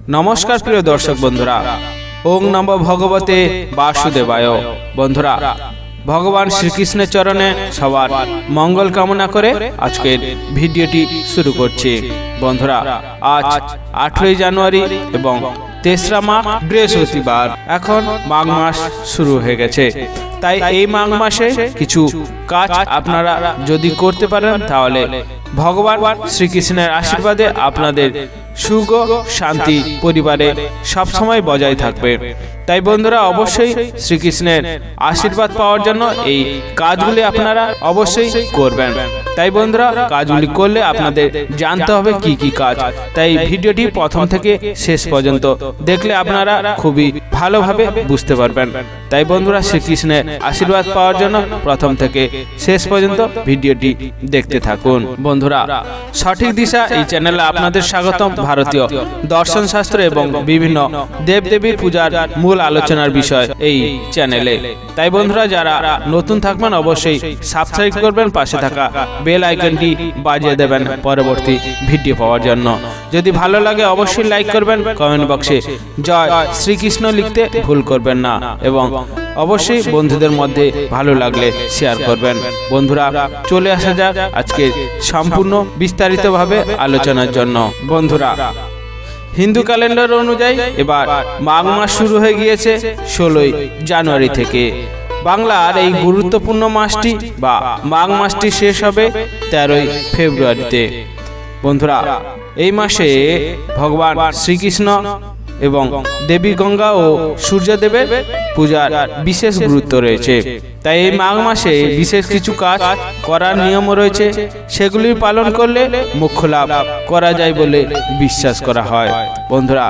नमस्कार प्रिय दर्शक बंधुरा, ओम नमो भगवते वासुदेवाय। बंधुरा, भगवान श्रीकृष्ण चरणे सबार मंगल कामना करे आजकेर भिडियोटी शुरू करছি। बंधुरा, आज 18 জানুয়ারি এবং 3রা মাঘ বৃহস্পতিবার। এখন মাঘ মাস শুরু হয়ে গেছে, তাই এই মাঘ মাসে কিছু কাজ আপনারা যদি করতে পারেন তাহলে ভগবান শ্রীকৃষ্ণের আশীর্বাদে আপনাদের সুখ শান্তি পরিবারে সব সময় বজায় থাকবে। তাই বন্ধুরা, অবশ্যই শ্রীকৃষ্ণের আশীর্বাদ পাওয়ার জন্য এই কাজগুলি আপনারা অবশ্যই করবেন। তাই বন্ধুরা, কাজগুলি করলে আপনাদের জানতে হবে কি কি কাজ। তাই ভিডিওটি প্রথম থেকে শেষ পর্যন্ত দেখলে আপনারা খুবই ভালোভাবে বুঝতে পারবেন। তাই বন্ধুরা, শ্রীকৃষ্ণের আশীর্বাদ পাওয়ার জন্য প্রথম থেকে শেষ পর্যন্ত ভিডিওটি দেখতে থাকুন। বন্ধুরা, সঠিক দিশা এই চ্যানেলে আপনাদের স্বাগতম। ভারতীয় দর্শন শাস্ত্র এবং বিভিন্ন দেবদেবীর পূজার মূল আলোচনার বিষয় এই চ্যানেলে। তাই বন্ধুরা, যারা নতুন থাকবেন অবশ্যই সাবস্ক্রাইব করবেন, পাশে থাকা বেল আইকনটি বাজিয়ে দেবেন পরবর্তী ভিডিও পাওয়ার জন্য। যদি ভালো লাগে অবশ্যই লাইক করবেন, কমেন্ট বক্সে জয় শ্রীকৃষ্ণ লিখতে ভুল করবেন না এবং অবশ্যই বন্ধুদের মধ্যে ভালো লাগলে শেয়ার করবেন। বন্ধুরা, চলে আসা যাক আজকে সম্পূর্ণ বিস্তারিতভাবে আলোচনার জন্য। বন্ধুরা, হিন্দু ক্যালেন্ডার অনুযায়ী এবার মাঘ মাস শুরু হয়ে গিয়েছে 16 জানুয়ারি থেকে। বাংলার এই গুরুত্বপূর্ণ মাসটি বা মাঘ মাসটি শেষ হবে 13 ফেব্রুয়ারিতে। বন্ধুরা, এই মাসে ভগবান শ্রীকৃষ্ণ এবং দেবী গঙ্গা ও সূর্যদেবের পূজার বিশেষ গুরুত্ব রয়েছে। তাই এই মাঘ মাসে বিশেষ কিছু কাজ করার নিয়ম রয়েছে, সেগুলি পালন করলে মোক্ষ লাভ করা যায় বলে বিশ্বাস করা হয়। বন্ধুরা,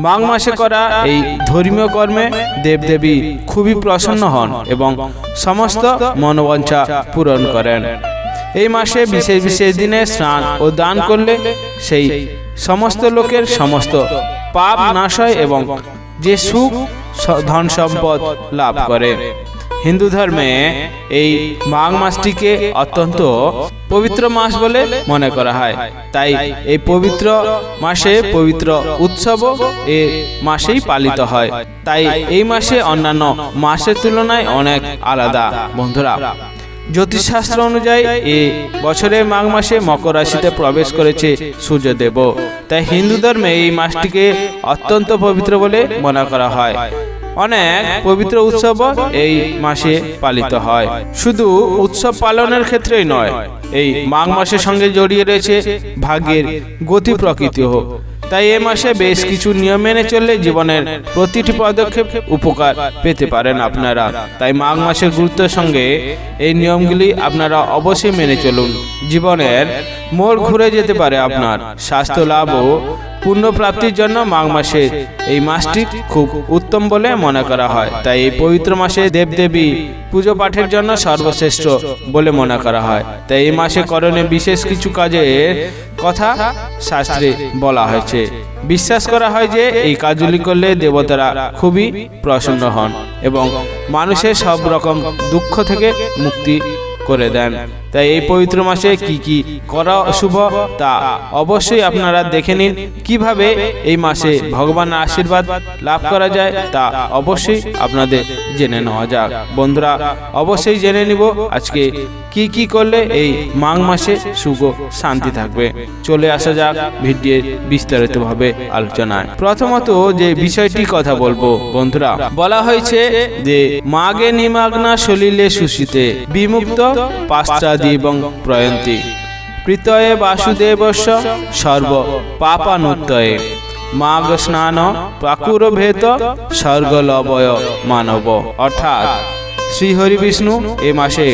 মাঘ মাসে করা এই ধর্মীয় কর্মে দেবদেবী খুবই প্রসন্ন হন এবং সমস্ত মনোবাঞ্ছা পূরণ করেন। এই মাসে বিশেষ বিশেষ দিনে স্নান ও দান করলে সেই সমস্ত লোকের সমস্ত পাপ নাশ হয় এবং যে সুখ ধন সম্পদ লাভ করে। হিন্দু ধর্মে এই মাঘ মাসটিকে অত্যন্ত পবিত্র মাস বলে মনে করা হয়। তাই এই পবিত্র মাসে পবিত্র উৎসব এই মাসেই পালিত হয়। তাই এই মাসে অন্যান্য মাসের তুলনায় অনেক আলাদা। বন্ধুরা, জ্যোতিষশাস্ত্র অনুযায়ী এই বছরের মাঘ মাসে মকর রাশিতে প্রবেশ করেছে সূর্যদেব। তাই হিন্দু ধর্মে এই মাসটিকে অত্যন্ত পবিত্র বলে মনে করা হয়। অনেক পবিত্র উৎসব এই মাসে পালিত হয়। শুধু উৎসব পালনের ক্ষেত্রেই নয়, এই মাঘ মাসের সঙ্গে জড়িয়ে রয়েছে ভাগ্যের গতি প্রকৃতিও। তাই এই মাসে বেশ কিছু নিয়ম মেনে চললে জীবনের প্রতিটি পদক্ষেপ উপকার পেতে পারেন আপনারা। তাই মাঘ মাসের গুরুত্বের সঙ্গে এই নিয়মগুলি আপনারা অবশ্যই মেনে চলুন। জীবনের মোড় ঘুরে যেতে পারে আপনার। স্বাস্থ্য লাভ ও পুণ্য প্রাপ্তির জন্য মাঘ মাসে এই মাসটি খুব উত্তম বলে মনে করা হয়। তাই এই পবিত্র মাসে দেবদেবী পুজো পাঠের জন্য সর্বশ্রেষ্ঠ বলে মনে করা হয়। তাই এই মাসে করণীয় বিশেষ কিছু কাজের কথা শাস্ত্রে বলা হয়েছে। বিশ্বাস করা হয় যে এই কাজগুলি করলে দেবতারা খুবই প্রসন্ন হন এবং মানুষের সব রকম দুঃখ থেকে মুক্তি করে দেন। তাই এই পবিত্র মাসে কি কি করা শুভ তা অবশ্যই আপনারা দেখে নিন। কিভাবে এই মাসে ভগবানের আশীর্বাদ লাভ করা যায় তা অবশ্যই আপনাদের জেনে নেওয়া যাক। বন্ধুরা, অবশ্যই জেনে নিব আজকে কি কি করলে এই মাঘ মাসে সুখ শান্তি থাকবে। চলে আসা যাক ভিডিওর বিস্তারিতভাবে আলোচনায়। প্রথমত যে বিষয়টি কথা বলবো, বন্ধুরা, বলা হয়েছে যে মাঘে নিমগ্না সলিলে সুশীতে বিমুক্ত পাশ্চাদি এবং প্রয়ন্তি প্রীতয়ে বাসুদেবস্য সর্ব পাপানুত্তয়ে মাঘ স্নান প্রাকুর ভেত স্বর্গলবয় মানব। অর্থাৎ শ্রীহরি বিষ্ণু এ মাসে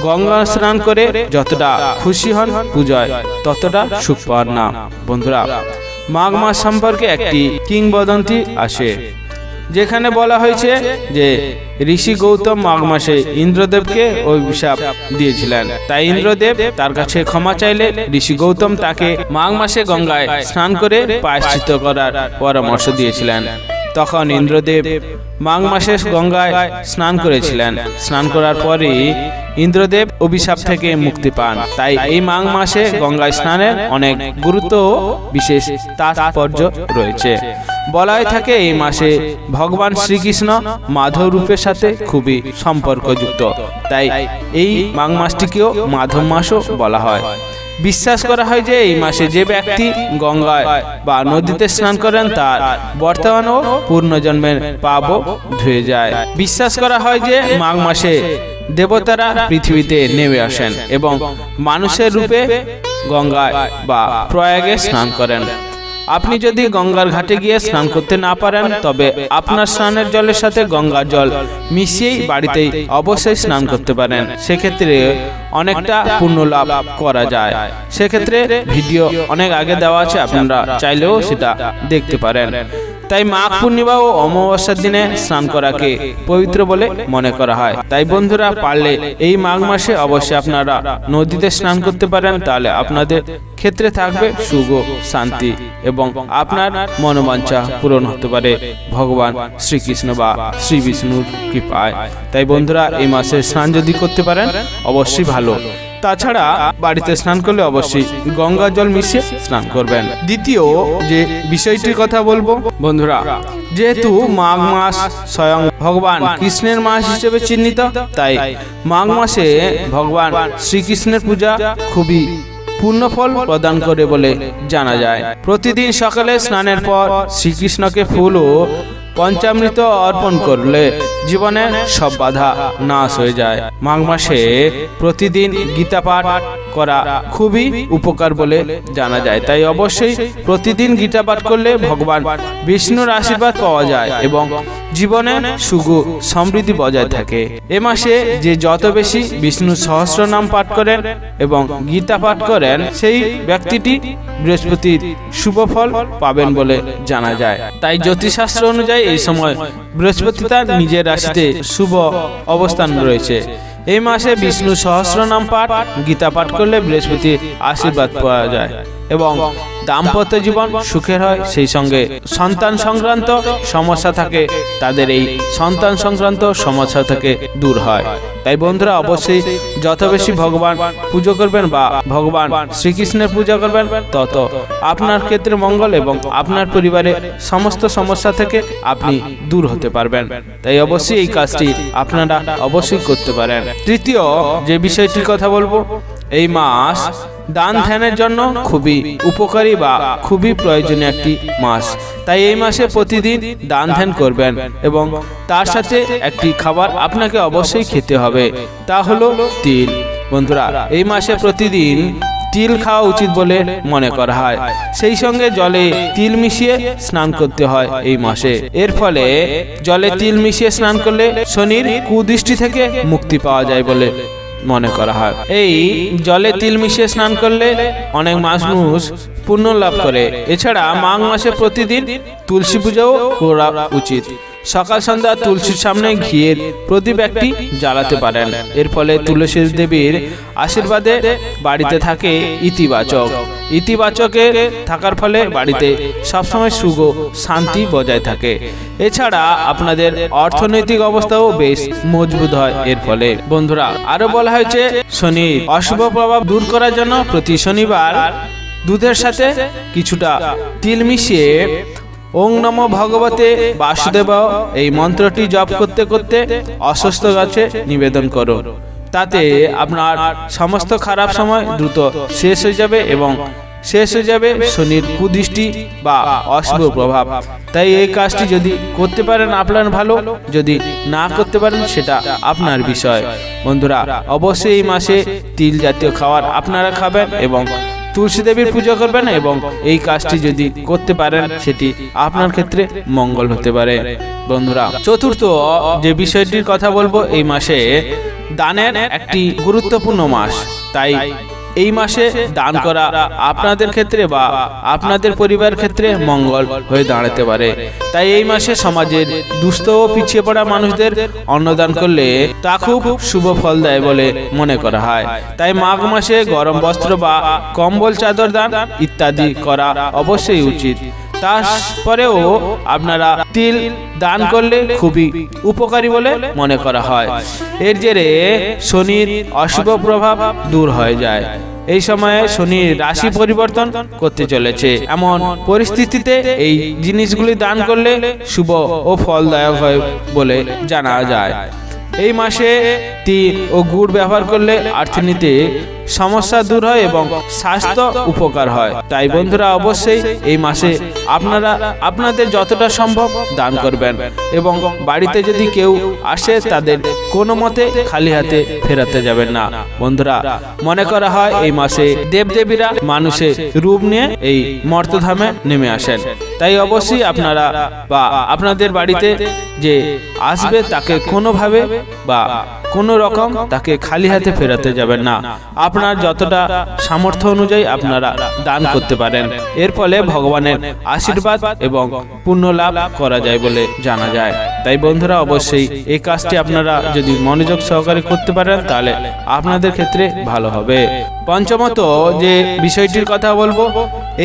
গঙ্গা স্নান করে যতটা খুশি হন পূজায় ততটা সুখ পান না। বন্ধুরা, মাঘ মাস সম্পর্কে একটি কিংবদন্তি আসে, যেখানে বলা হয়েছে যে ঋষি গৌতম মাঘ মাসে ইন্দ্রদেবকে অভিশাপ দিয়েছিলেন। তাই ইন্দ্রদেব তার কাছে ক্ষমা চাইলে ঋষি গৌতম তাকে মাঘ মাসে গঙ্গায় স্নান করে প্রায়শ্চিত্ত করার পরামর্শ দিয়েছিলেন। তখন ইন্দ্রদেব মাঘ মাসে গঙ্গায় স্নান করেছিলেন। স্নান করার পরই ইন্দ্রদেব অভিশাপ থেকে মুক্তি পান। তাই এই মাঘ মাসে গঙ্গায় স্নানের অনেক গুরুত্ব ও বিশেষ তাৎপর্য রয়েছে। বলা হয়ে থাকে এই মাসে ভগবান শ্রীকৃষ্ণ মাধব রূপের সাথে খুবই সম্পর্কযুক্ত। তাই এই মাঘ মাসটিকেও মাধব মাসও বলা হয়। বিশ্বাস করা হয় যে এই মাসে যে ব্যক্তি গঙ্গায় বা নদীতে স্নান করেন তার বর্তমান ও পূর্ণজন্মের পাপও ধুয়ে যায়। বিশ্বাস করা হয় যে মাঘ মাসে দেবতারা পৃথিবীতে নেমে আসেন এবং মানুষের রূপে গঙ্গায় বা প্রয়াগে স্নান করেন। আপনি যদি গঙ্গার ঘাটে গিয়ে স্নান করতে না পারেন তবে আপনার স্নানের জলের সাথে গঙ্গার জল মিশিয়েই বাড়িতেই অবশ্যই স্নান করতে পারেন। সেক্ষেত্রে অনেকটা পুণ্য লাভ করা যায়। সেক্ষেত্রে ভিডিও অনেক আগে দেওয়া আছে, আপনারা চাইলেও সেটা দেখতে পারেন। তাই মাঘ পূর্ণিমা ও অমাবস্যার দিনে স্নান করাকে পবিত্র বলে মনে করা হয়। তাই বন্ধুরা, পারলে এই মাঘ মাসে অবশ্যই আপনারা নদীতে স্নান করতে পারেন। তাহলে আপনাদের ক্ষেত্রে থাকবে সুখ ও শান্তি এবং আপনার মনোবাঞ্ছা পূরণ হতে পারে ভগবান শ্রীকৃষ্ণ বা শ্রী বিষ্ণুর কৃপায়। তাই বন্ধুরা, এই মাসে স্নান যদি করতে পারেন অবশ্যই ভালো। তাছাড়া বাড়িতে স্নান করলে অবশ্যই গঙ্গা জল মিশিয়ে স্নান করবেন। দ্বিতীয় যে বিষয়টির কথা বলবো বন্ধুরা, যেহেতু মাঘ মাস স্বয়ং ভগবান কৃষ্ণের মাস হিসেবে চিহ্নিত, তাই মাঘ মাসে ভগবান শ্রীকৃষ্ণের পূজা খুবই পূর্ণ ফল প্রদান করে বলে জানা যায়। প্রতিদিন সকালে স্নানের পর শ্রীকৃষ্ণকে ফুল ও পঞ্চামৃত অর্পণ করলে জীবনের সব বাধা নাশ হয়ে যায়। মাঘ মাসে প্রতিদিন গীতা পাঠ করা খুবই উপকার বলে জানা যায়। তাই অবশ্যই প্রতিদিন গীতা পাঠ করলে ভগবান বিষ্ণুর আশীর্বাদ পাওয়া যায় এবং জীবনে সুখ সমৃদ্ধি বজায় থাকে। এ মাসে যে যত বেশি বিষ্ণু সহস্র নাম পাঠ করেন এবং গীতা পাঠ করেন সেই ব্যক্তিটি বৃহস্পতির শুভ ফল পাবেন বলে জানা যায়। তাই জ্যোতিষশাস্ত্র অনুযায়ী এই সময় বৃহস্পতি তার নিজের রাশিতে শুভ অবস্থান রয়েছে। এই মাসে বিষ্ণু সহস্র নাম পাঠ গীতা পাঠ করলে বৃহস্পতির আশীর্বাদ পাওয়া যায় এবং দাম্পত্য জীবন সুখের হয়। সেই সঙ্গে সন্তান সংক্রান্ত সমস্যা থাকে, তাদের এই সন্তান সংক্রান্ত সমস্যা থেকে দূর হয়। তাই বন্ধুরা, অবশ্যই যত বেশি ভগবান পুজো করবেন বা ভগবান শ্রীকৃষ্ণের পূজা করবেন তত আপনার ক্ষেত্রে মঙ্গল এবং আপনার পরিবারের সমস্ত সমস্যা থেকে আপনি দূর হতে পারবেন। তাই অবশ্যই এই কাজটি আপনারা অবশ্যই করতে পারেন। তৃতীয় যে বিষয়টির কথা বলবো, এই মাস দান ধ্যানের জন্য খুবই উপকারী বা খুবই প্রয়োজনীয় একটি মাস। তাই এই মাসে প্রতিদিন দান ধ্যান করবেন এবং তার সাথে একটি খাবার আপনাকে অবশ্যই খেতে হবে, তা হলো তিল। বন্ধুরা, এই মাসে প্রতিদিন তিল খাওয়া উচিত বলে মনে করা হয়। সেই সঙ্গে জলে তিল মিশিয়ে স্নান করতে হয় এই মাসে। এর ফলে জলে তিল মিশিয়ে স্নান করলে শনির কুদৃষ্টি থেকে মুক্তি পাওয়া যায় বলে মনে করা হয়। এই জলে তিল মিশিয়ে স্নান করলে অনেক মানুষ পুণ্য লাভ করে। এছাড়া মাঘ মাসে প্রতিদিন তুলসী পূজাও করা উচিত। সকাল সন্ধ্যা তুলসীর সামনে ঘিয়ের প্রদীপ একটি জ্বালাতে পারেন। এর ফলে তুলসী দেবীর আশীর্বাদে বাড়িতে থাকে ইতিবাচকে থাকার ফলে বাড়িতে সবসময় সুখ ও শান্তি বজায় থাকে। এছাড়া আপনাদের অর্থনৈতিক অবস্থাও বেশ মজবুত হয় এর ফলে। বন্ধুরা, আরো বলা হয়েছে শনির অশুভ প্রভাব দূর করার জন্য প্রতি শনিবার দুধের সাথে কিছুটা তিল মিশিয়ে ওং নমো ভগবতে বাসুদেবায় এই মন্ত্রটি জপ করতে করতে অসুস্থ গাছে নিবেদন করুন। তাতে আপনার সমস্ত খারাপ সময় দ্রুত শেষ হয়ে যাবে এবং শেষ হয়ে যাবে শনির কুদৃষ্টি বা অশুভ প্রভাব। তাই এই কাজটি যদি করতে পারেন আপনার ভালো, যদি না করতে পারেন সেটা আপনার বিষয়। বন্ধুরা, অবশ্যই এই মাসে তিল জাতীয় খাবার আপনারা খাবেন এবং তুলসী দেবীর পূজা করবেন এবং এই কাজটি যদি করতে পারেন সেটি আপনার ক্ষেত্রে মঙ্গল হতে পারে। বন্ধুরা, চতুর্থ যে বিষয়টির কথা বলবো, এই মাসে দানের একটি গুরুত্বপূর্ণ মাস। তাই এই মাসে দান করা আপনাদের ক্ষেত্রে বা আপনাদের পরিবারের ক্ষেত্রে মঙ্গল হয়ে দাঁড়াতে পারে। তাই এই মাসে সমাজের দুস্থ ও পিছিয়ে পড়া মানুষদের অন্নদান করলে তা খুব শুভ ফল দেয় বলে মনে করা হয়। তাই মাঘ মাসে গরম বস্ত্র বা কম্বল, চাদর দান ইত্যাদি করা অবশ্যই উচিত। তারপরেও আপনারা তিল দান করলে খুবই উপকারী বলে মনে করা হয়। এর জেরে শনির অশুভ প্রভাব দূর হয়ে যায়। এই সময়ে শনি রাশি পরিবর্তন করতে চলেছে, এমন পরিস্থিতিতে এই জিনিসগুলি দান করলে শুভ ও ফলদায়ক হয় বলে জানা যায়। এই মাসে তিল ও গুড় ব্যবহার করলে অর্থনীতির সমস্যা দূর হয় এবং স্বাস্থ্য উপকার হয়। তাই বন্ধুরা অবশ্যই এই মাসে আপনারা আপনাদের যতটা সম্ভব দান করবেন এবং বাড়িতে যদি কেউ আসে তাদের কোনো মতে খালি হাতে ফেরাতে যাবেন না। বন্ধুরা মনে করা হয় এই মাসে দেবদেবীরা মানুষের রূপ নিয়ে এই মর্তধামে নেমে আসেন। তাই অবশ্যই আপনারা বা আপনাদের বাড়িতে যে আসবে তাকে কোনোভাবে বা কোনো রকম তাকে খালি হাতে ফেরাতে যাবেন না। আপনার যতটা সামর্থ্য অনুযায়ী আপনারা দান করতে পারেন। এর ফলে ভগবানের আশীর্বাদ এবং পুণ্য লাভ করা যায় বলে জানা যায়। তাই বন্ধুরা অবশ্যই এই কাজটি আপনারা যদি মনোযোগ সহকারে করতে পারেন তাহলে আপনাদের ক্ষেত্রে ভালো হবে। পঞ্চমত যে বিষয়টির কথা বলবো,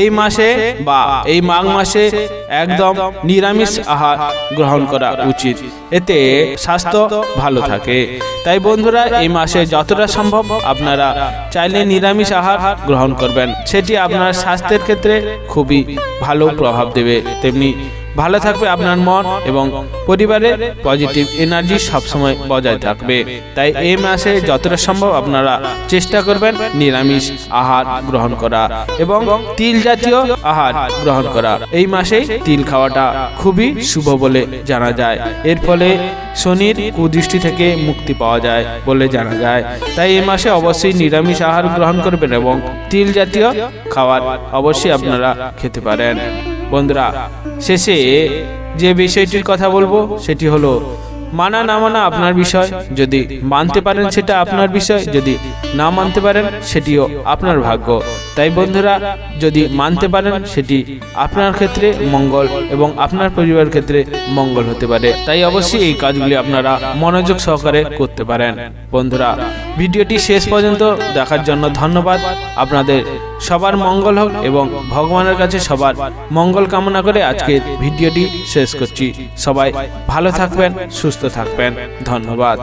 এই মাসে বা এই মাঘ মাসে একদম নিরামিষ আহার গ্রহণ করা উচিত, এতে স্বাস্থ্য ভালো থাকে। তাই বন্ধুরা এই মাসে যতটা সম্ভব আপনারা চাইলে নিরামিষ আহার গ্রহণ করবেন, সেটি আপনার স্বাস্থ্যের ক্ষেত্রে খুবই ভালো প্রভাব দেবে। তেমনি ভালো থাকবে আপনার মন এবং পরিবারের পজিটিভ এনার্জি সবসময় বজায় থাকবে। তাই এই মাসে যতটা সম্ভব আপনারা চেষ্টা করবেন নিরামিষ আহার গ্রহণ করা এবং তিল জাতীয় আহার গ্রহণ করা। এই মাসে তিল খাওয়াটা খুবই শুভ বলে জানা যায়। এর ফলে শনির কুদৃষ্টি থেকে মুক্তি পাওয়া যায় বলে জানা যায়। তাই এই মাসে অবশ্যই নিরামিষ আহার গ্রহণ করবেন এবং তিল জাতীয় খাবার অবশ্যই আপনারা খেতে পারেন। বন্ধুরা শেষে যে বিষয়টির কথা বলবো সেটি হলো মানা না মানা আপনার বিষয়। যদি মানতে পারেন সেটা আপনার বিষয়, যদি না মানতে পারেন সেটিও আপনার ভাগ্য। তাই বন্ধুরা যদি মানতে পারেন সেটি আপনার ক্ষেত্রে মঙ্গল এবং আপনার পরিবারের ক্ষেত্রে মঙ্গল হতে পারে। তাই অবশ্যই এই কাজগুলি আপনারা মনোযোগ সহকারে করতে পারেন। বন্ধুরা ভিডিওটি শেষ পর্যন্ত দেখার জন্য ধন্যবাদ। আপনাদের সবার মঙ্গল হোক এবং ভগবানের কাছে সবার মঙ্গল কামনা করে আজকের ভিডিওটি শেষ করছি। সবাই ভালো থাকবেন, সুস্থ থাকবেন। ধন্যবাদ।